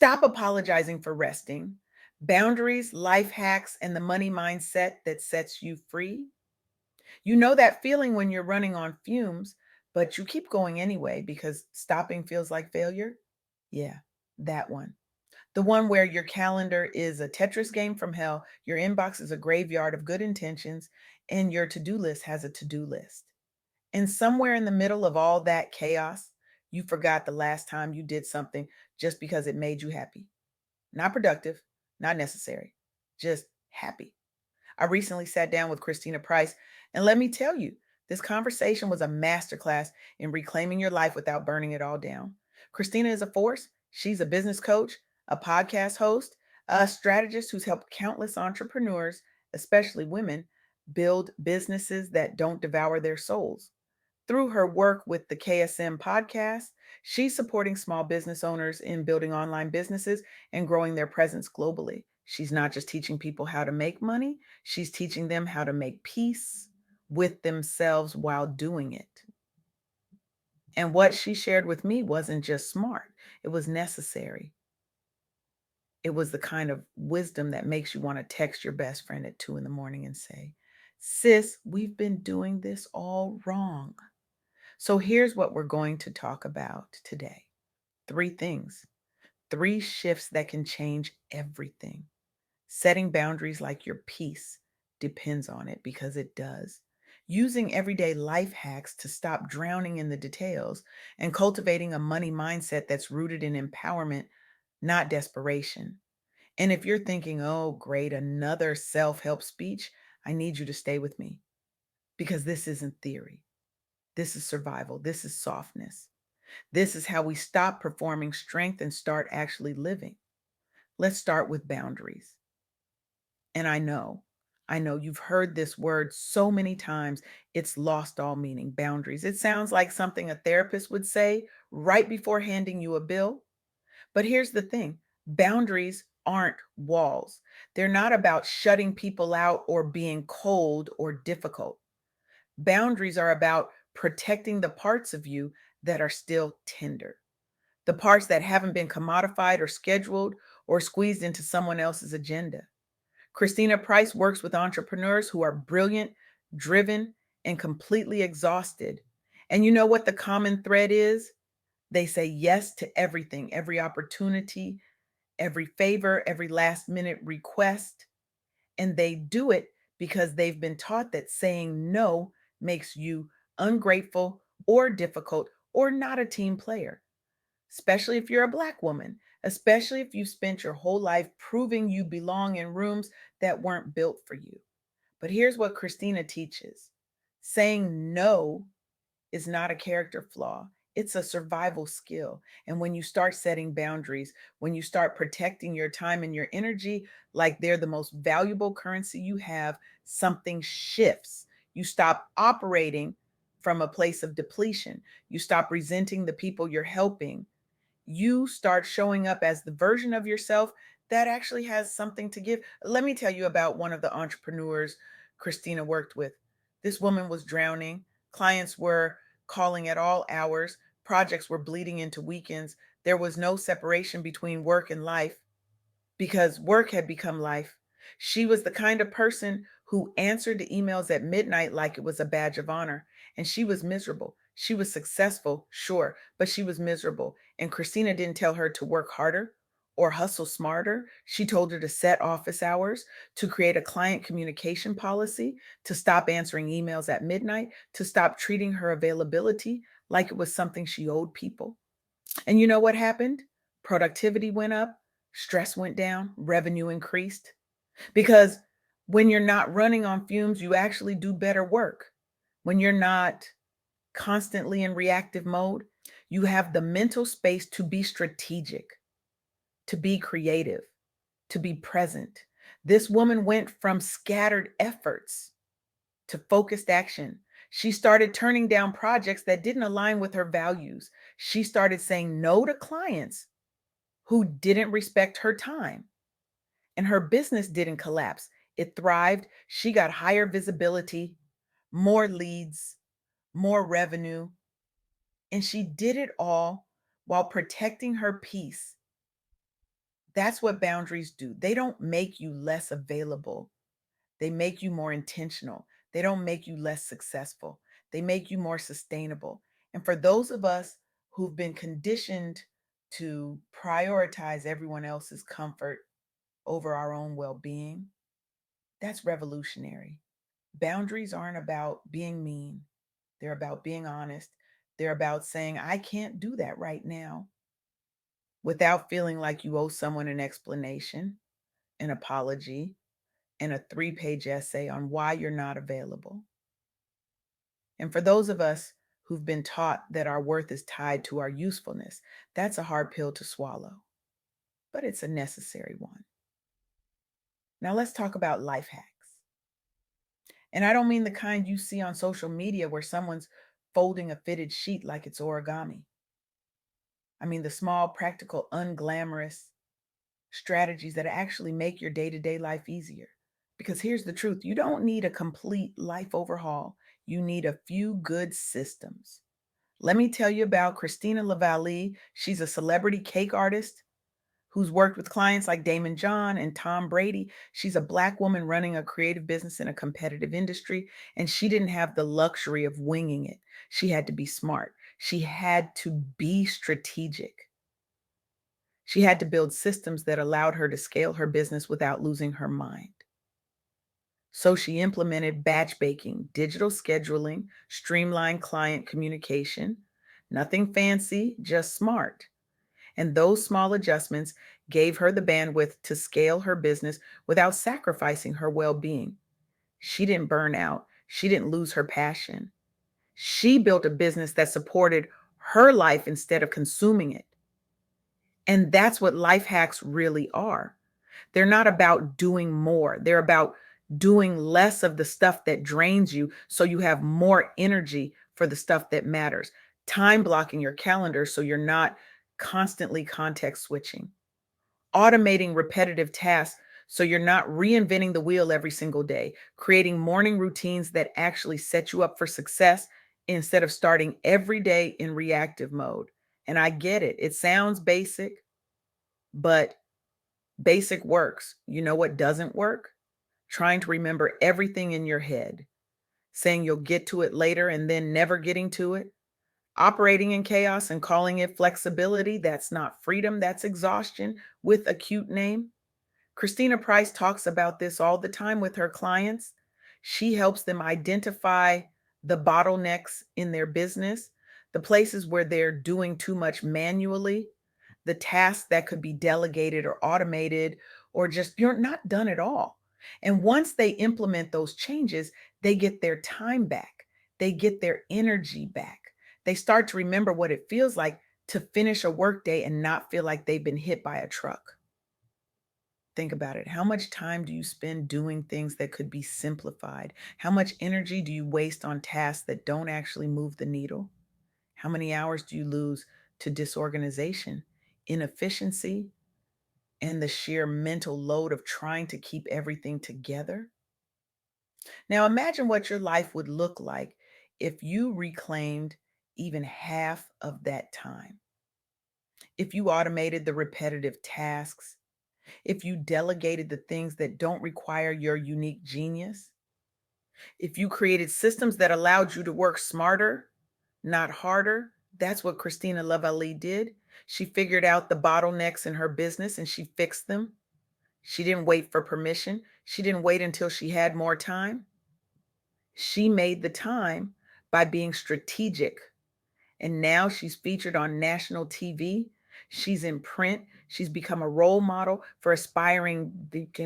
Stop apologizing for resting. Boundaries, life hacks, and the money mindset that sets you free. You know that feeling when you're running on fumes, but you keep going anyway because stopping feels like failure? Yeah, that one. The one where your calendar is a Tetris game from hell, your inbox is a graveyard of good intentions, and your to do list has a to do list. And somewhere in the middle of all that chaos, you forgot the last time you did something just because it made you happy. Not productive, not necessary, just happy. I recently sat down with Kristina Price, and let me tell you, this conversation was a masterclass in reclaiming your life without burning it all down. Kristina is a force. She's a business coach, a podcast host, a strategist who's helped countless entrepreneurs, especially women, build businesses that don't devour their souls. Through her work with the KSM podcast, she's supporting small business owners in building online businesses and growing their presence globally. She's not just teaching people how to make money, she's teaching them how to make peace with themselves while doing it. And what she shared with me wasn't just smart, it was necessary. It was the kind of wisdom that makes you want to text your best friend at 2 in the morning and say, Sis, we've been doing this all wrong. So here's what we're going to talk about today: three things, three shifts that can change everything. Setting boundaries like your peace depends on it because it does. Using everyday life hacks to stop drowning in the details and cultivating a money mindset that's rooted in empowerment, not desperation. And if you're thinking, oh, great, another self help speech, I need you to stay with me because this isn't theory. This is survival. This is softness. This is how we stop performing strength and start actually living. Let's start with boundaries. And I know you've heard this word so many times, it's lost all meaning. Boundaries. It sounds like something a therapist would say right before handing you a bill. But here's the thing: boundaries aren't walls. They're not about shutting people out or being cold or difficult. Boundaries are about protecting the parts of you that are still tender, the parts that haven't been commodified or scheduled or squeezed into someone else's agenda. Christina Price works with entrepreneurs who are brilliant, driven, and completely exhausted. And you know what the common thread is? They say yes to everything, every opportunity, every favor, every last minute request. And they do it because they've been taught that saying no makes you ungrateful or difficult or not a team player, especially if you're a Black woman, especially if you spent your whole life proving you belong in rooms that weren't built for you. But here's what Christina teaches: saying no is not a character flaw. It's a survival skill. And when you start setting boundaries, when you start protecting your time and your energy like they're the most valuable currency you have, something shifts. You stop operating from a place of depletion. You stop resenting the people you're helping. You start showing up as the version of yourself that actually has something to give. Let me tell you about one of the entrepreneurs Christina worked with. This woman was drowning. Clients were calling at all hours. Projects were bleeding into weekends. There was no separation between work and life because work had become life. She was the kind of person who answered the emails at midnight like it was a badge of honor. And she was miserable. She was successful, sure, but she was miserable. And Christina didn't tell her to work harder or hustle smarter. She told her to set office hours, to create a client communication policy, to stop answering emails at midnight, to stop treating her availability like it was something she owed people. And you know what happened? Productivity went up, stress went down, revenue increased. Because when you're not running on fumes, you actually do better work. When you're not constantly in reactive mode, you have the mental space to be strategic, to be creative, to be present. This woman went from scattered efforts to focused action. She started turning down projects that didn't align with her values. She started saying no to clients who didn't respect her time. And her business didn't collapse, it thrived. She got higher visibility, more leads, more revenue. And she did it all while protecting her peace. That's what boundaries do. They don't make you less available. They make you more intentional. They don't make you less successful. They make you more sustainable. And for those of us who've been conditioned to prioritize everyone else's comfort over our own well being, that's revolutionary. Boundaries aren't about being mean, they're about being honest. They're about saying, I can't do that right now without feeling like you owe someone an explanation, an apology, and a 3-page essay on why you're not available. And for those of us who've been taught that our worth is tied to our usefulness, that's a hard pill to swallow, but it's a necessary one. Now let's talk about life hacks. And I don't mean the kind you see on social media where someone's folding a fitted sheet like it's origami. I mean the small, practical, unglamorous strategies that actually make your day to day life easier. Because here's the truth, you don't need a complete life overhaul, you need a few good systems. Let me tell you about Kristina Lavallee. She's a celebrity cake artist who's worked with clients like Damon John and Tom Brady. She's a Black woman running a creative business in a competitive industry, and she didn't have the luxury of winging it. She had to be smart, she had to be strategic. She had to build systems that allowed her to scale her business without losing her mind. So she implemented batch baking, digital scheduling, streamlined client communication. Nothing fancy, just smart. And those small adjustments gave her the bandwidth to scale her business without sacrificing her well being. She didn't burn out, she didn't lose her passion. She built a business that supported her life instead of consuming it. And that's what life hacks really are. They're not about doing more, they're about doing less of the stuff that drains you so you have more energy for the stuff that matters. Time blocking your calendar so you're not constantly context switching. Automating repetitive tasks so you're not reinventing the wheel every single day. Creating morning routines that actually set you up for success instead of starting every day in reactive mode. And I get it, it sounds basic, but basic works. You know what doesn't work? Trying to remember everything in your head, saying you'll get to it later and then never getting to it. Operating in chaos and calling it flexibility, that's not freedom, that's exhaustion with a cute name. Christina Price talks about this all the time with her clients. She helps them identify the bottlenecks in their business, the places where they're doing too much manually, the tasks that could be delegated or automated or just you're not done at all. And once they implement those changes, they get their time back. They get their energy back. They start to remember what it feels like to finish a workday and not feel like they've been hit by a truck. Think about it. How much time do you spend doing things that could be simplified? How much energy do you waste on tasks that don't actually move the needle? How many hours do you lose to disorganization, inefficiency, and the sheer mental load of trying to keep everything together? Now, imagine what your life would look like if you reclaimed even half of that time. If you automated the repetitive tasks, if you delegated the things that don't require your unique genius, if you created systems that allowed you to work smarter, not harder. That's what Christina Lavallee did. She figured out the bottlenecks in her business and she fixed them. She didn't wait for permission. She didn't wait until she had more time. She made the time by being strategic. And now she's featured on national TV. She's in print. She's become a role model for aspiring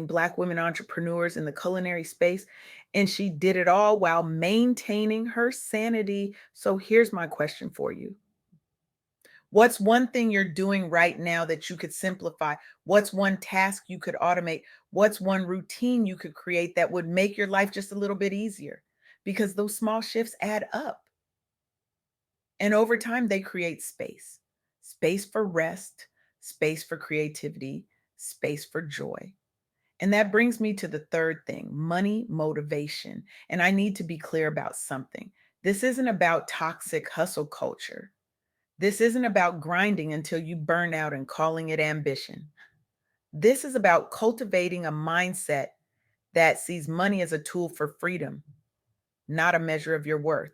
Black women entrepreneurs in the culinary space. And she did it all while maintaining her sanity. So here's my question for you. What's one thing you're doing right now that you could simplify? What's one task you could automate? What's one routine you could create that would make your life just a little bit easier? Because those small shifts add up. And over time, they create space, space for rest, space for creativity, space for joy. And that brings me to the third thing, money motivation. And I need to be clear about something. This isn't about toxic hustle culture. This isn't about grinding until you burn out and calling it ambition. This is about cultivating a mindset that sees money as a tool for freedom, not a measure of your worth.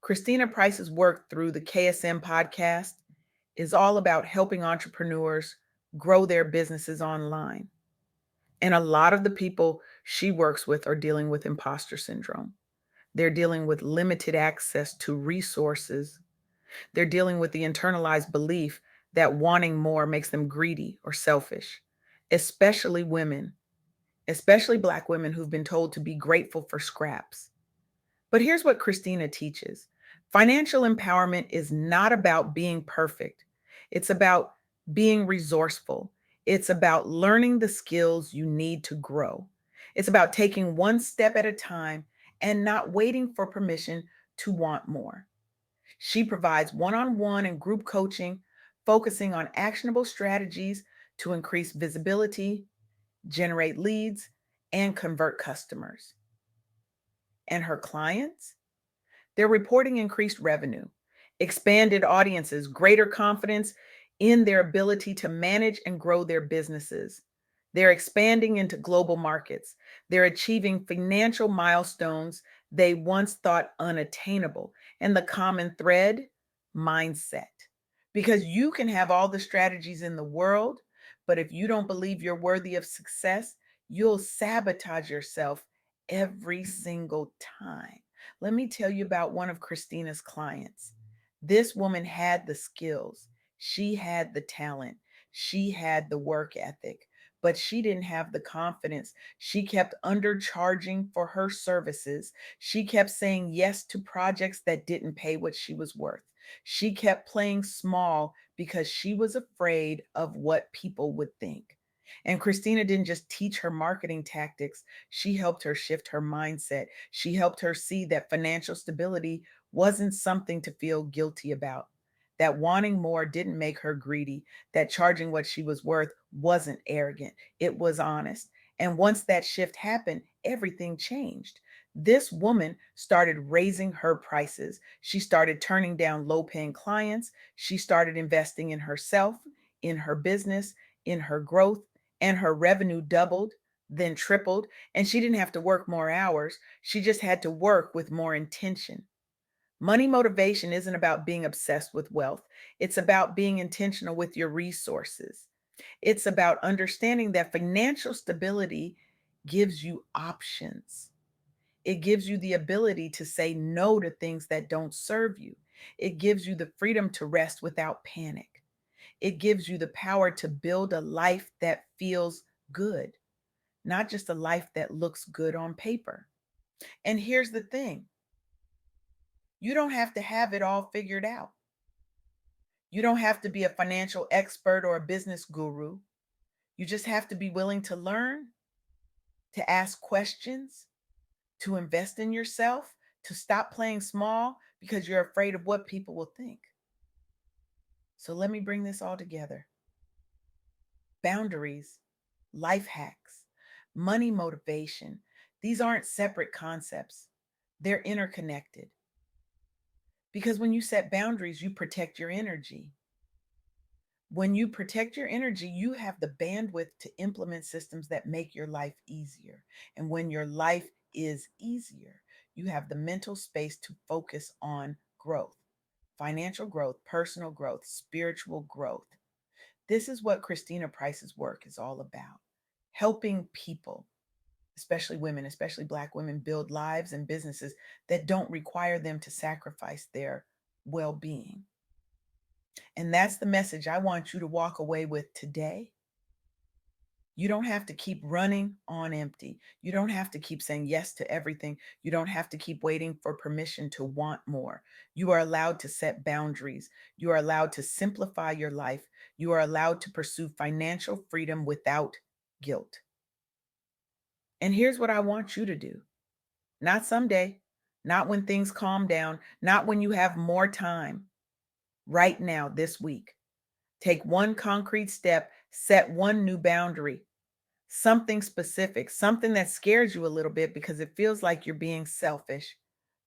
Kristina Price's work through the KSM podcast is all about helping entrepreneurs grow their businesses online. And a lot of the people she works with are dealing with imposter syndrome. They're dealing with limited access to resources. They're dealing with the internalized belief that wanting more makes them greedy or selfish, especially women, especially Black women who've been told to be grateful for scraps. But here's what Kristina teaches: financial empowerment is not about being perfect, it's about being resourceful. It's about learning the skills you need to grow. It's about taking one step at a time and not waiting for permission to want more. She provides one on one and group coaching, focusing on actionable strategies to increase visibility, generate leads, and convert customers. And her clients? They're reporting increased revenue, expanded audiences, greater confidence in their ability to manage and grow their businesses. They're expanding into global markets. They're achieving financial milestones they once thought unattainable. And the common thread: mindset. Because you can have all the strategies in the world, but if you don't believe you're worthy of success, you'll sabotage yourself every single time. Let me tell you about one of Kristina's clients. This woman had the skills, she had the talent, she had the work ethic, but she didn't have the confidence. She kept undercharging for her services. She kept saying yes to projects that didn't pay what she was worth. She kept playing small because she was afraid of what people would think. And Kristina didn't just teach her marketing tactics, she helped her shift her mindset. She helped her see that financial stability wasn't something to feel guilty about, that wanting more didn't make her greedy, that charging what she was worth wasn't arrogant, it was honest. And once that shift happened, everything changed. This woman started raising her prices. She started turning down low paying clients. She started investing in herself, in her business, in her growth, and her revenue doubled, then tripled. And she didn't have to work more hours. She just had to work with more intention. Money motivation isn't about being obsessed with wealth. It's about being intentional with your resources. It's about understanding that financial stability gives you options. It gives you the ability to say no to things that don't serve you. It gives you the freedom to rest without panic. It gives you the power to build a life that feels good, not just a life that looks good on paper. And here's the thing: you don't have to have it all figured out. You don't have to be a financial expert or a business guru. You just have to be willing to learn, to ask questions, to invest in yourself, to stop playing small because you're afraid of what people will think. So let me bring this all together: boundaries, life hacks, money motivation. These aren't separate concepts, they're interconnected. Because when you set boundaries, you protect your energy. When you protect your energy, you have the bandwidth to implement systems that make your life easier. And when your life is easier, you have the mental space to focus on growth: financial growth, personal growth, spiritual growth. This is what Kristina Price's work is all about: helping people, especially women, especially Black women, build lives and businesses that don't require them to sacrifice their well being. And that's the message I want you to walk away with today. You don't have to keep running on empty. You don't have to keep saying yes to everything. You don't have to keep waiting for permission to want more. You are allowed to set boundaries. You are allowed to simplify your life. You are allowed to pursue financial freedom without guilt. And here's what I want you to do: not someday, not when things calm down, not when you have more time. Right now, this week, take one concrete step, set one new boundary, something specific, something that scares you a little bit because it feels like you're being selfish,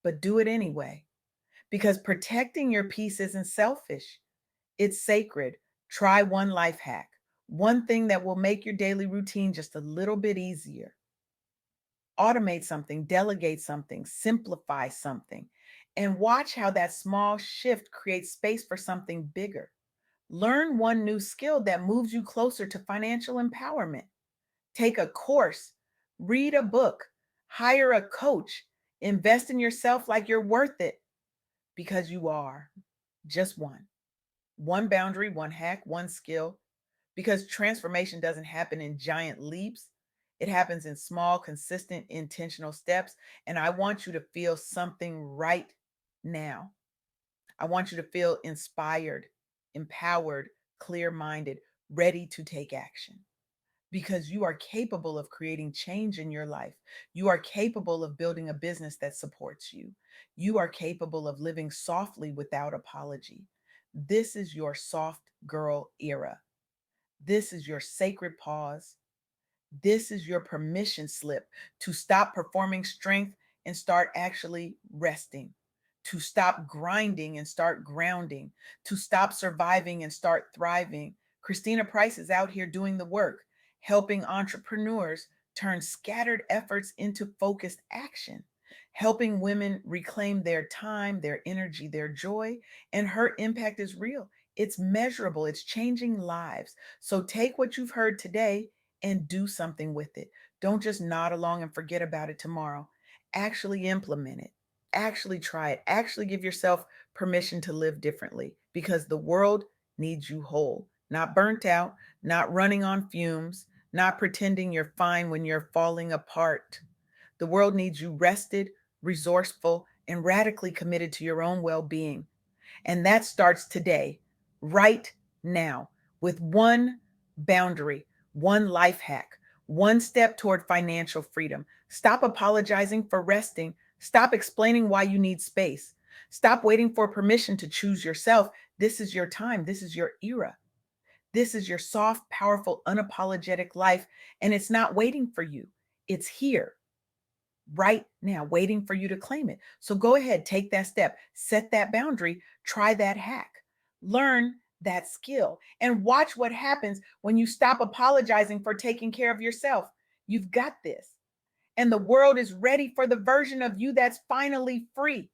but do it anyway. Because protecting your peace isn't selfish, it's sacred. Try one life hack, One thing that will make your daily routine just a little bit easier. Automate something, delegate something, simplify something, and watch how that small shift creates space for something bigger. Learn one new skill that moves you closer to financial empowerment. Take a course, read a book, hire a coach, invest in yourself like you're worth it because you are. Just one. One boundary, one hack, one skill, because transformation doesn't happen in giant leaps. It happens in small, consistent, intentional steps. And I want you to feel something right now. I want you to feel inspired, empowered, clear minded, ready to take action because you are capable of creating change in your life. You are capable of building a business that supports you. You are capable of living softly without apology. This is your soft girl era. This is your sacred pause. This is your permission slip to stop performing strength and start actually resting, to stop grinding and start grounding, to stop surviving and start thriving. Christina Price is out here doing the work, helping entrepreneurs turn scattered efforts into focused action, helping women reclaim their time, their energy, their joy, and her impact is real. It's measurable, it's changing lives. So take what you've heard today and do something with it. Don't just nod along and forget about it tomorrow. Actually implement it. Actually try it. Actually give yourself permission to live differently because the world needs you whole, not burnt out, not running on fumes, not pretending you're fine when you're falling apart. The world needs you rested, resourceful, and radically committed to your own well being. And that starts today, right now, with one boundary, one life hack, one step toward financial freedom. Stop apologizing for resting. Stop explaining why you need space. Stop waiting for permission to choose yourself. This is your time. This is your era. This is your soft, powerful, unapologetic life. And it's not waiting for you, it's here right now, waiting for you to claim it. So go ahead, take that step, set that boundary, try that hack, learn that skill, and watch what happens when you stop apologizing for taking care of yourself. You've got this. And the world is ready for the version of you that's finally free.